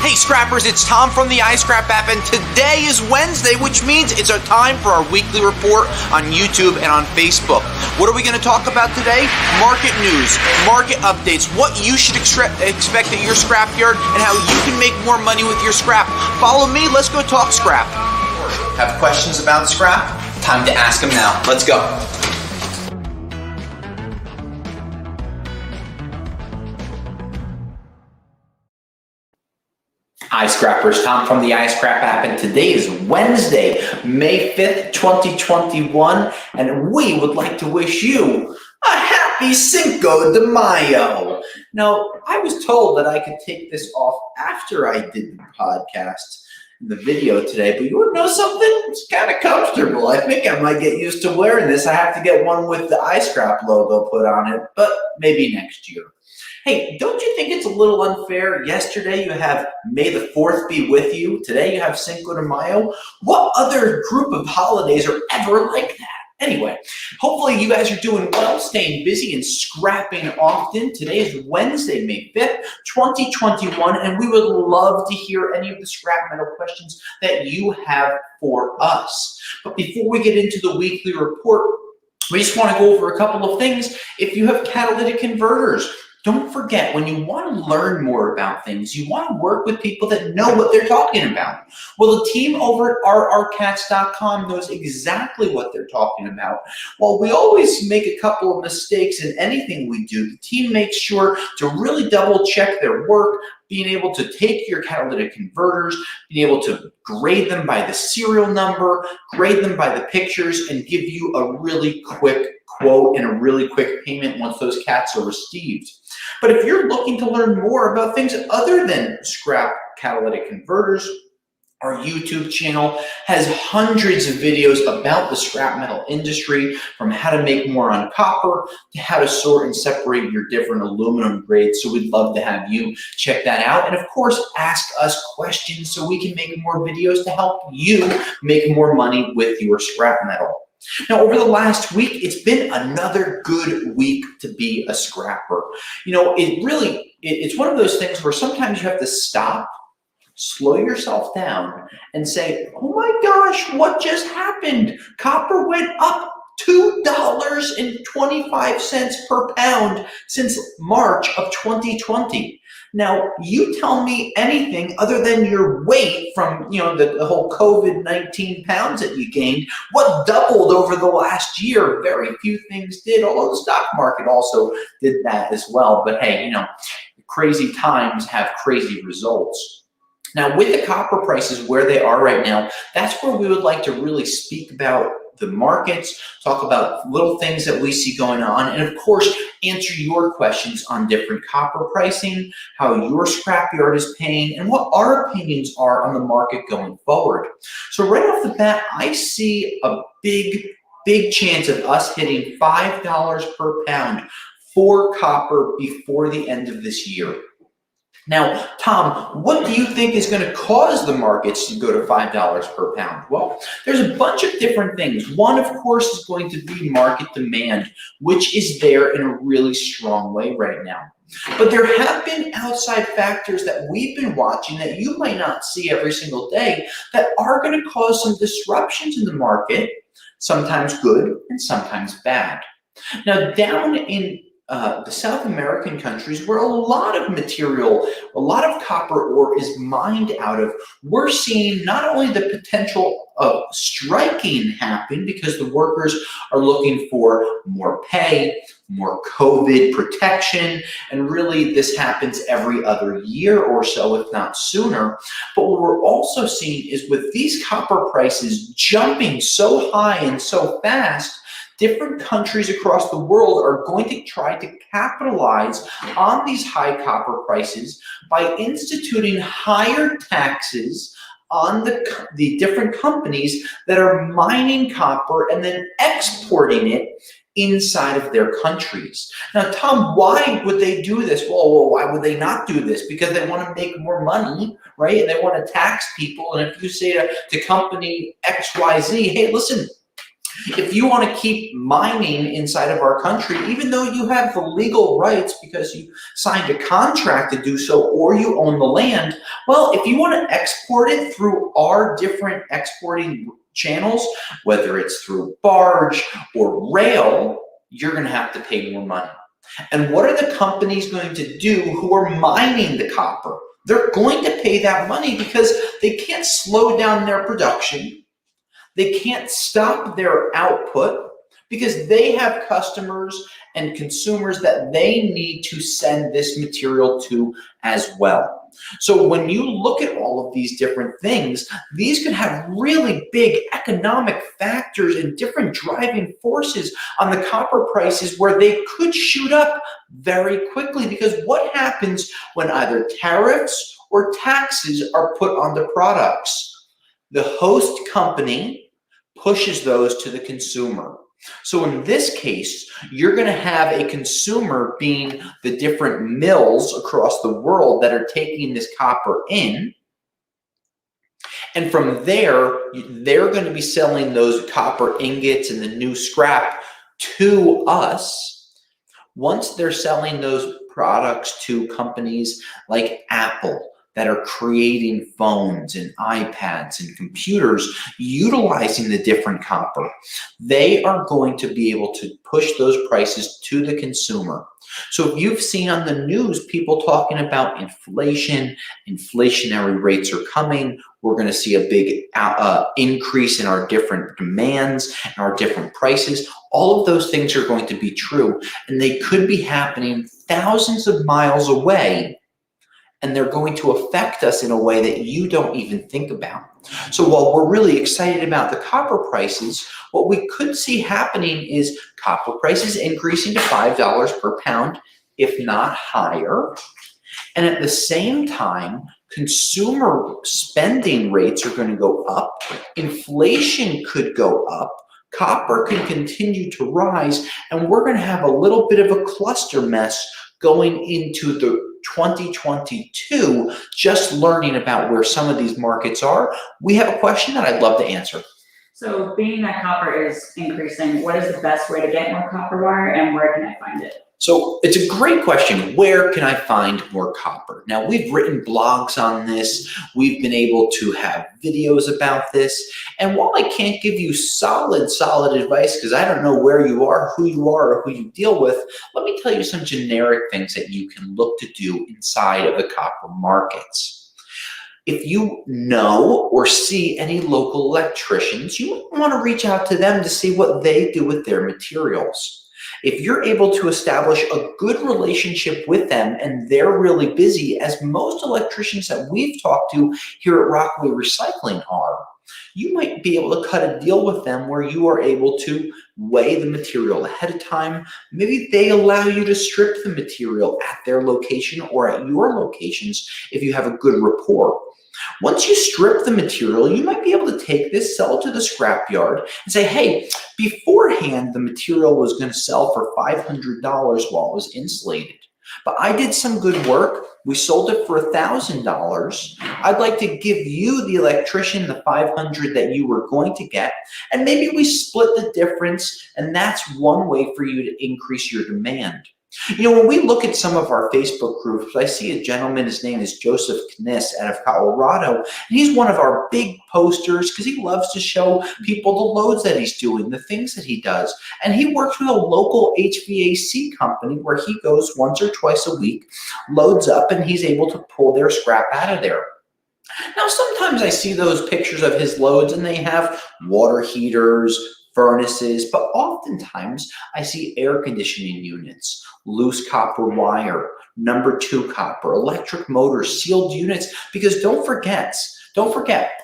Hey Scrappers, it's Tom from the Icecrap app, and today is Wednesday, which means it's our time for our weekly report on YouTube and on Facebook. What are we going to talk about today? Market news, market updates, what you should expect at your scrapyard, and how you can make more money with your scrap. Follow me, let's go talk scrap. Have questions about scrap? Time to ask them now. Let's go. Hi Scrappers, Tom from the Icecrap app, and today is Wednesday, May 5th, 2021, and we would like to wish you a happy Cinco de Mayo. Now, I was told that I could take this off after I did the podcast, the video today, but you would know something? It's kind of comfortable. I think I might get used to wearing this. I have to get one with the Icecrap logo put on it, but maybe next year. Hey, don't you think it's a little unfair? Yesterday you have May the 4th be with you. Today you have Cinco de Mayo. What other group of holidays are ever like that? Anyway, hopefully you guys are doing well, staying busy and scrapping often. Today is Wednesday, May 5th, 2021, and we would love to hear any of the scrap metal questions that you have for us. But before we get into the weekly report, we just want to go over a couple of things. If you have catalytic converters, don't forget, when you want to learn more about things, you want to work with people that know what they're talking about. Well, the team over at rrcats.com knows exactly what they're talking about. While we always make a couple of mistakes in anything we do, the team makes sure to really double check their work, being able to take your catalytic converters, being able to grade them by the serial number, grade them by the pictures, and give you a really quick quote and a really quick payment once those cats are received. But if you're looking to learn more about things other than scrap catalytic converters, our YouTube channel has hundreds of videos about the scrap metal industry, from how to make more on copper to how to sort and separate your different aluminum grades. So we'd love to have you check that out. And of course, ask us questions so we can make more videos to help you make more money with your scrap metal. Now, over the last week, it's been another good week to be a scrapper. You know, it's one of those things where sometimes you have to stop, slow yourself down, and say, oh my gosh, what just happened? Copper went up $2.25 per pound since March of 2020. Now, you tell me anything other than your weight from, the whole COVID-19 pounds that you gained. What doubled over the last year? Very few things did, although the stock market also did that as well. But hey, crazy times have crazy results. Now, with the copper prices where they are right now, that's where we would like to really speak about the markets, talk about little things that we see going on, and of course, answer your questions on different copper pricing, how your scrapyard is paying, and what our opinions are on the market going forward. So right off the bat, I see a big chance of us hitting $5 per pound for copper before the end of this year. Now, Tom, what do you think is going to cause the markets to go to $5 per pound? Well, there's a bunch of different things. One, of course, is going to be market demand, which is there in a really strong way right now. But there have been outside factors that we've been watching that you might not see every single day that are going to cause some disruptions in the market, sometimes good and sometimes bad. Now, down in the South American countries, where a lot of copper ore is mined out of, we're seeing not only the potential of striking happen because the workers are looking for more pay, more COVID protection, and really this happens every other year or so, if not sooner. But what we're also seeing is with these copper prices jumping so high and so fast, different countries across the world are going to try to capitalize on these high copper prices by instituting higher taxes on the different companies that are mining copper and then exporting it inside of their countries. Now, Tom, why would they do this? Well, why would they not do this? Because they want to make more money, right? And they want to tax people. And if you say to company XYZ, hey, listen, If you want to keep mining inside of our country, even though you have the legal rights because you signed a contract to do so or you own the land, well, if you want to export it through our different exporting channels, whether it's through barge or rail, you're going to have to pay more money. And what are the companies going to do who are mining the copper? They're going to pay that money because they can't slow down their production. They can't stop their output because they have customers and consumers that they need to send this material to as well. So when you look at all of these different things, these could have really big economic factors and different driving forces on the copper prices where they could shoot up very quickly, because what happens when either tariffs or taxes are put on the products? The host company pushes those to the consumer. So in this case, you're going to have a consumer being the different mills across the world that are taking this copper in. And from there, they're going to be selling those copper ingots and the new scrap to us. Once they're selling those products to companies like Apple, that are creating phones and iPads and computers utilizing the different copper, they are going to be able to push those prices to the consumer. So if you've seen on the news people talking about inflation, inflationary rates are coming, we're going to see a big increase in our different demands and our different prices, all of those things are going to be true, and they could be happening thousands of miles away, and they're going to affect us in a way that you don't even think about. So while we're really excited about the copper prices, what we could see happening is copper prices increasing to $5 per pound, if not higher. And at the same time, consumer spending rates are going to go up. Inflation could go up. Copper can continue to rise, and we're going to have a little bit of a cluster mess going into the 2022, just learning about where some of these markets are. We have a question that I'd love to answer. So being that copper is increasing, what is the best way to get more copper wire, and where can I find it? So it's a great question. Where can I find more copper? Now, we've written blogs on this. We've been able to have videos about this. And while I can't give you solid advice, because I don't know where you are, or who you deal with, let me tell you some generic things that you can look to do inside of the copper markets. If you know or see any local electricians, you might want to reach out to them to see what they do with their materials. If you're able to establish a good relationship with them and they're really busy, as most electricians that we've talked to here at Rockaway Recycling are, you might be able to cut a deal with them where you are able to weigh the material ahead of time. Maybe they allow you to strip the material at their location or at your locations if you have a good rapport. Once you strip the material, you might be able to take this, sell it to the scrapyard, and say, hey, beforehand, the material was going to sell for $500 while it was insulated. But I did some good work. We sold it for $1,000. I'd like to give you, the electrician, the $500 that you were going to get, and maybe we split the difference, and that's one way for you to increase your demand. You know, when we look at some of our Facebook groups, I see a gentleman, his name is Joseph Kniss out of Colorado, and he's one of our big posters because he loves to show people the loads that he's doing, the things that he does. And he works with a local HVAC company where he goes once or twice a week, loads up, and he's able to pull their scrap out of there. Now, sometimes I see those pictures of his loads and they have water heaters, furnaces, but oftentimes I see air conditioning units, loose copper wire, number 2 copper, electric motors, sealed units, because don't forget,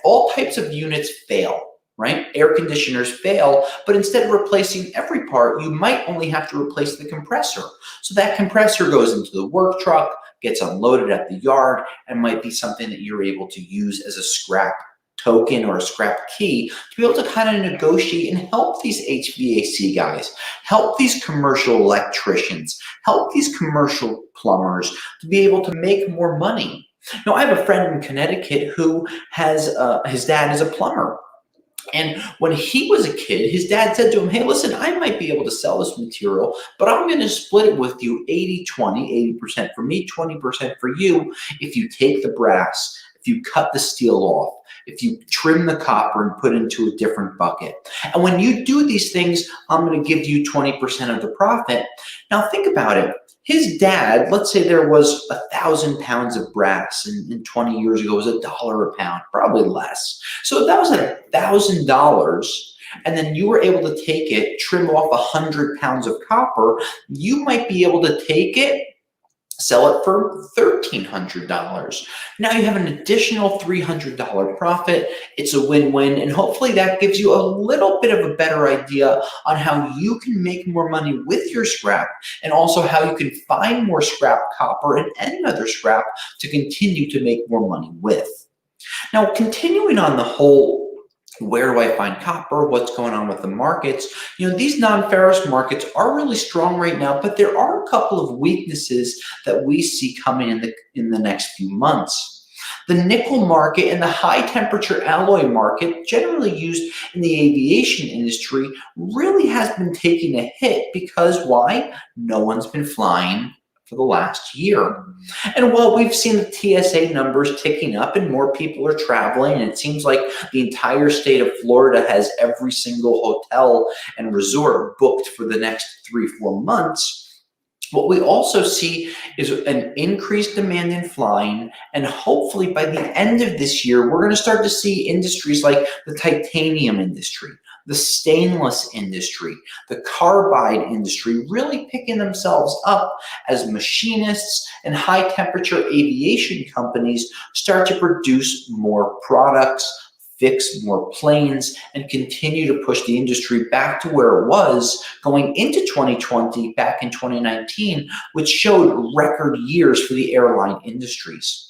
all types of units fail, right? Air conditioners fail, but instead of replacing every part, you might only have to replace the compressor. So that compressor goes into the work truck, gets unloaded at the yard, and might be something that you're able to use as a scrap token or a scrap key to be able to kind of negotiate and help these HVAC guys, help these commercial electricians, help these commercial plumbers to be able to make more money. Now, I have a friend in Connecticut who has, his dad is a plumber. And when he was a kid, his dad said to him, hey, listen, I might be able to sell this material, but I'm going to split it with you 80-20, 80% for me, 20% for you. If you take the brass, if you cut the steel off, if you trim the copper and put it into a different bucket. And when you do these things, I'm going to give you 20% of the profit. Now think about it. His dad, let's say there was 1,000 pounds of brass, and 20 years ago it was $1 a pound, probably less. So if that was $1,000, and then you were able to take it, trim off 100 pounds of copper, you might be able to take it, sell it for $1,300. Now you have an additional $300 profit. It's a win-win, and hopefully that gives you a little bit of a better idea on how you can make more money with your scrap, and also how you can find more scrap copper and any other scrap to continue to make more money with. Now, continuing on the whole, where do I find copper? What's going on with the markets? These non-ferrous markets are really strong right now, but there are a couple of weaknesses that we see coming in the next few months. The nickel market and the high temperature alloy market, generally used in the aviation industry, really has been taking a hit because why? No one's been flying for the last year. And while we've seen the TSA numbers ticking up and more people are traveling, and it seems like the entire state of Florida has every single hotel and resort booked for the next 3-4 months, what we also see is an increased demand in flying, and hopefully by the end of this year, we're going to start to see industries like the titanium industry, the stainless industry, the carbide industry really picking themselves up as machinists and high temperature aviation companies start to produce more products, fix more planes, and continue to push the industry back to where it was going into 2020, back in 2019, which showed record years for the airline industries.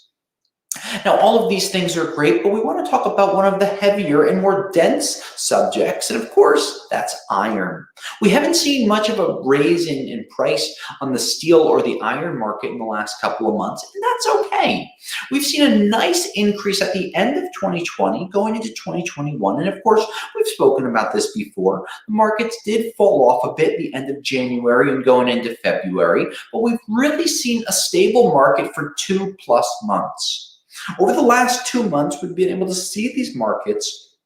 Now, all of these things are great, but we want to talk about one of the heavier and more dense subjects, and of course, that's iron. We haven't seen much of a raise in price on the steel or the iron market in the last couple of months, and that's okay. We've seen a nice increase at the end of 2020 going into 2021, and of course, we've spoken about this before. The markets did fall off a bit at the end of January and going into February, but we've really seen a stable market for 2+ months. Over the last 2 months, we've been able to see these markets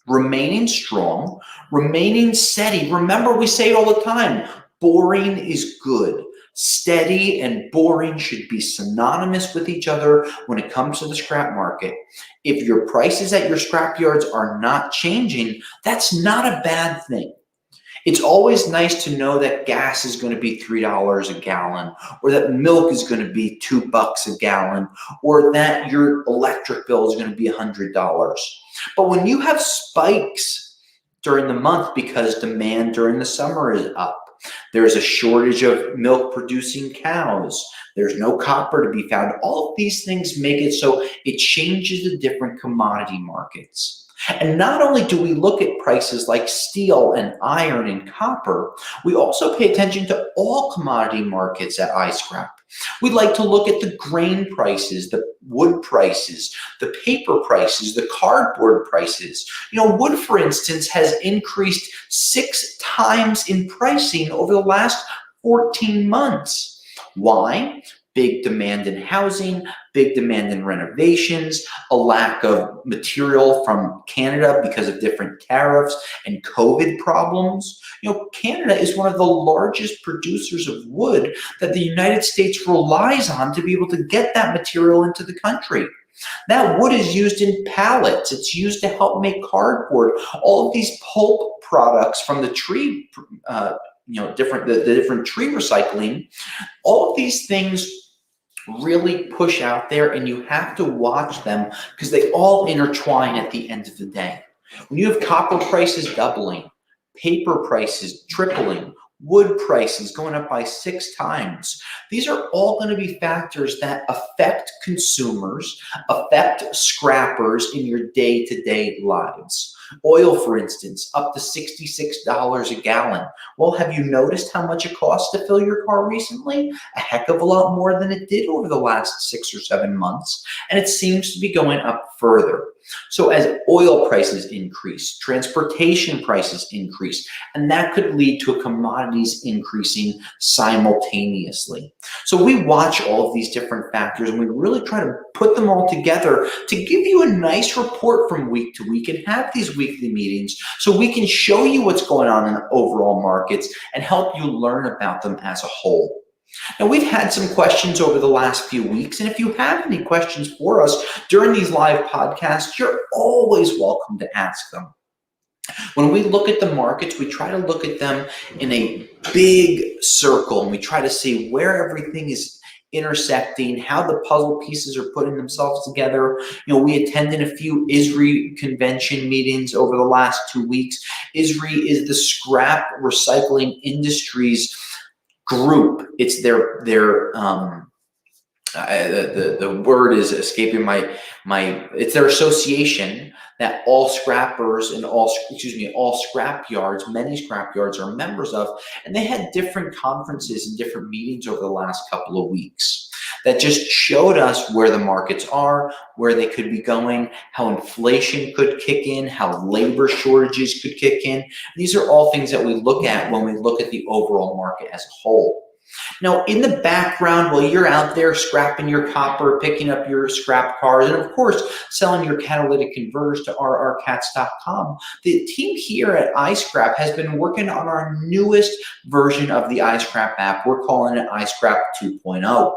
remaining strong, remaining steady. Remember, we say it all the time, boring is good. Steady and boring should be synonymous with each other when it comes to the scrap market. If your prices at your scrap yards are not changing, that's not a bad thing. It's always nice to know that gas is going to be $3 a gallon, or that milk is going to be $2 a gallon, or that your electric bill is going to be $100. But when you have spikes during the month because demand during the summer is up, there's a shortage of milk producing cows, there's no copper to be found, all of these things make it so it changes the different commodity markets. And not only do we look at prices like steel and iron and copper, we also pay attention to all commodity markets at Icecrap. We'd like to look at the grain prices, the wood prices, the paper prices, the cardboard prices. Wood, for instance, has increased 6 times in pricing over the last 14 months. Why? Big demand in housing, big demand in renovations, a lack of material from Canada because of different tariffs and COVID problems. Canada is one of the largest producers of wood that the United States relies on to be able to get that material into the country. That wood is used in pallets. It's used to help make cardboard. All of these pulp products from the tree, the different tree recycling, all of these things really push out there, and you have to watch them because they all intertwine at the end of the day. When you have copper prices doubling, paper prices tripling, wood prices going up by 6 times, these are all going to be factors that affect consumers, affect scrappers in your day-to-day lives. Oil, for instance, up to $66 a gallon. Well, have you noticed how much it costs to fill your car recently? A heck of a lot more than it did over the last 6 or 7 months, and it seems to be going up further. So as oil prices increase, transportation prices increase, and that could lead to commodities increasing simultaneously. So we watch all of these different factors and we really try to put them all together to give you a nice report from week to week and have these weekly meetings so we can show you what's going on in overall markets and help you learn about them as a whole. Now, we've had some questions over the last few weeks, and if you have any questions for us during these live podcasts, you're always welcome to ask them. When we look at the markets, we try to look at them in a big circle, and we try to see where everything is intersecting, how the puzzle pieces are putting themselves together. We attended a few ISRI convention meetings over the last 2 weeks. ISRI is the scrap recycling industries group. It's their the word is escaping my it's their association that all scrappers and all scrap yards, many scrap yards are members of, and they had different conferences and different meetings over the last couple of weeks that just showed us where the markets are, where they could be going, how inflation could kick in, how labor shortages could kick in. These are all things that we look at when we look at the overall market as a whole. Now, in the background, while you're out there scrapping your copper, picking up your scrap cars, and of course, selling your catalytic converters to rrcats.com, the team here at Icecrap has been working on our newest version of the Icecrap app. We're calling it Icecrap 2.0.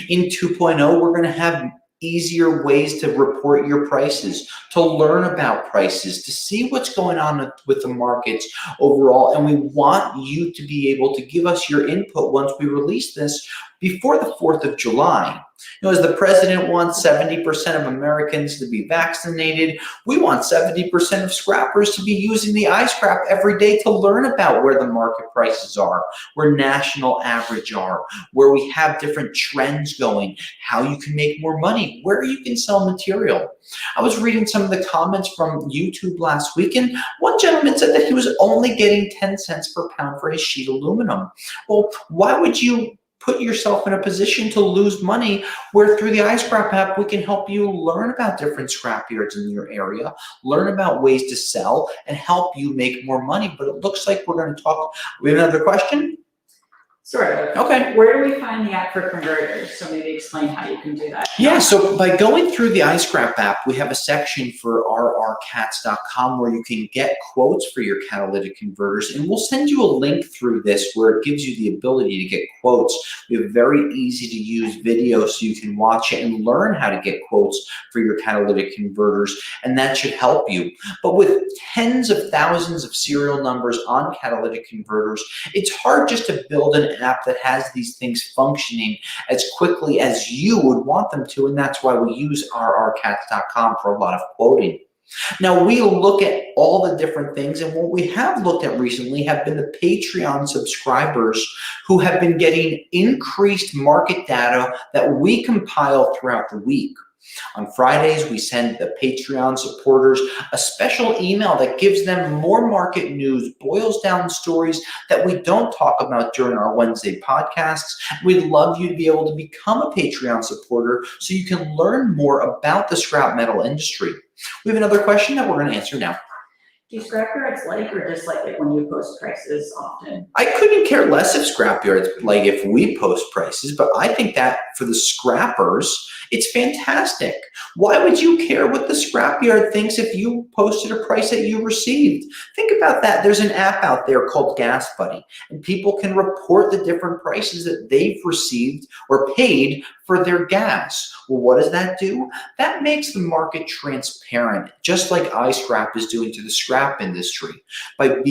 In 2.0, we're going to have easier ways to report your prices, to learn about prices, to see what's going on with the markets overall. And we want you to be able to give us your input once we release this before the 4th of July. As the president wants 70% of Americans to be vaccinated, we want 70% of scrappers to be using the Icecrap every day to learn about where the market prices are, where national average are, where we have different trends going, how you can make more money, where you can sell material. I was reading some of the comments from YouTube last week, and one gentleman said that he was only getting 10 cents per pound for his sheet aluminum. Well, why would you put yourself in a position to lose money where through the Icecrap app, we can help you learn about different scrap yards in your area, learn about ways to sell, and help you make more money. But it looks like we're going to talk. We have another question? Sort of. Okay. Where do we find the app for converters? So maybe explain how you can do that. Yeah, so by going through the Icecrap app, we have a section for rrcats.com where you can get quotes for your catalytic converters, and we'll send you a link through this where it gives you the ability to get quotes. We have very easy to use video so you can watch it and learn how to get quotes for your catalytic converters, and that should help you. But with tens of thousands of serial numbers on catalytic converters, it's hard just to build an app that has these things functioning as quickly as you would want them to, and that's why we use rrcats.com for a lot of quoting. Now, we look at all the different things, and what we have looked at recently have been the Patreon subscribers who have been getting increased market data that we compile throughout the week. On Fridays, we send the Patreon supporters a special email that gives them more market news, boils down stories that we don't talk about during our Wednesday podcasts. We'd love you to be able to become a Patreon supporter so you can learn more about the scrap metal industry. We have another question that we're going to answer now. Do scrapyards like or dislike it when you post prices often? I couldn't care less if scrapyards like if we post prices, but I think that for the scrappers, it's fantastic. Why would you care what the scrapyard thinks if you posted a price that you received? Think about that. There's an app out there called Gas Buddy, and people can report the different prices that they've received or paid for their gas. Well, what does that do? That makes the market transparent, just like Icecrap is doing to the scrap industry. By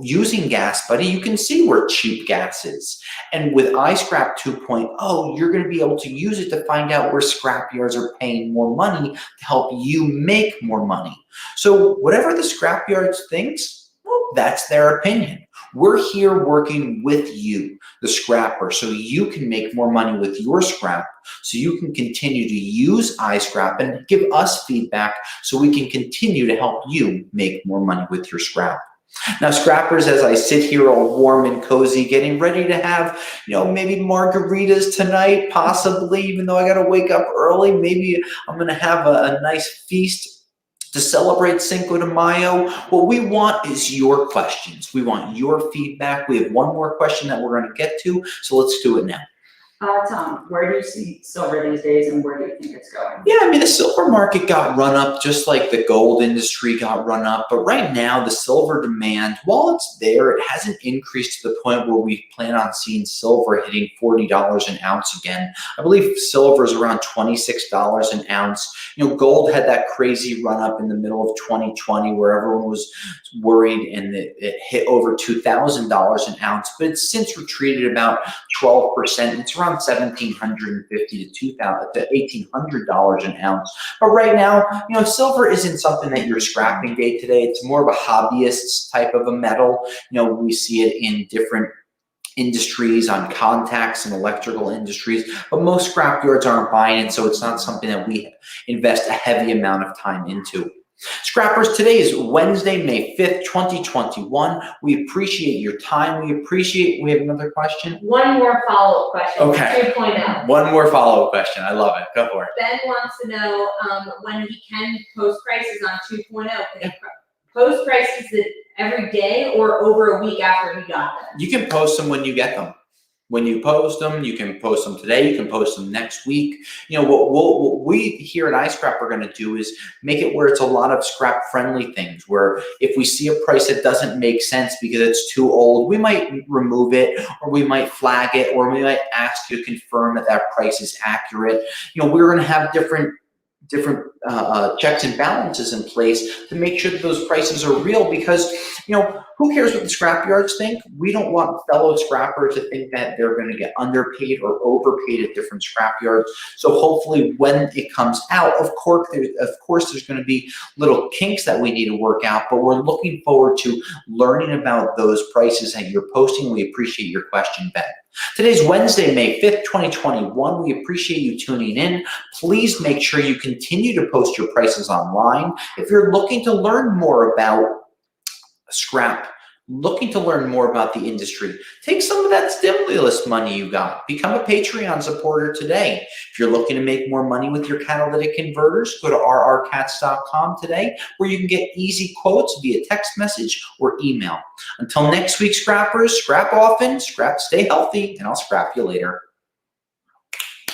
using Gas Buddy, you can see where cheap gas is. And with Icecrap 2.0, you're going to be able to use it to find out where scrap yards are paying more money to help you make more money. So whatever the scrap yards thinks, well, that's their opinion. We're here working with you, the scrapper, so you can make more money with your scrap, so you can continue to use Icecrap and give us feedback so we can continue to help you make more money with your scrap. Now, scrappers, as I sit here all warm and cozy, getting ready to have, maybe margaritas tonight, possibly, even though I got to wake up early, maybe I'm going to have a nice feast to celebrate Cinco de Mayo. What we want is your questions. We want your feedback. We have one more question that we're going to get to, so let's do it now. Tom, where do you see silver these days, and where do you think it's going? Yeah, I mean, the silver market got run up just like the gold industry got run up. But right now, the silver demand, while it's there, it hasn't increased to the point where we plan on seeing silver hitting $40 an ounce again. I believe silver is around $26 an ounce. Gold had that crazy run up in the middle of 2020 where everyone was worried and it hit over $2,000 an ounce. But it's since retreated about 12%. It's around $1,750 to $1,800 an ounce. But right now, silver isn't something that you're scrapping day to day. It's more of a hobbyist's type of a metal. We see it in different industries, on contacts and electrical industries, but most scrapyards aren't buying it, so it's not something that we invest a heavy amount of time into. Scrappers, today is Wednesday, May 5th, 2021. We appreciate your time. We have another question? One more follow-up question. Okay. 2.0. One more follow-up question. I love it. Go for it. Ben wants to know when he can post prices on 2.0. Can he post prices every day or over a week after he got them? You can post them when you get them. When you post them, you can post them today, you can post them next week. What we here at Icecrap are going to do is make it where it's a lot of scrap-friendly things, where if we see a price that doesn't make sense because it's too old, we might remove it, or we might flag it, or we might ask you to confirm that that price is accurate. We're going to have different checks and balances in place to make sure that those prices are real, because who cares what the scrapyards think? We don't want fellow scrappers to think that they're going to get underpaid or overpaid at different scrapyards. So hopefully when it comes out, of course there's going to be little kinks that we need to work out, but we're looking forward to learning about those prices that you're posting. We appreciate your question, Ben. Today's Wednesday, May 5th, 2021. We appreciate you tuning in. Please make sure you continue to post your prices online. If you're looking to learn more about scrap, looking to learn more about the industry, take some of that stimulus money you got. Become a Patreon supporter today. If you're looking to make more money with your catalytic converters, go to rrcats.com today, where you can get easy quotes via text message or email. Until next week, scrappers, scrap often, stay healthy, and I'll scrap you later.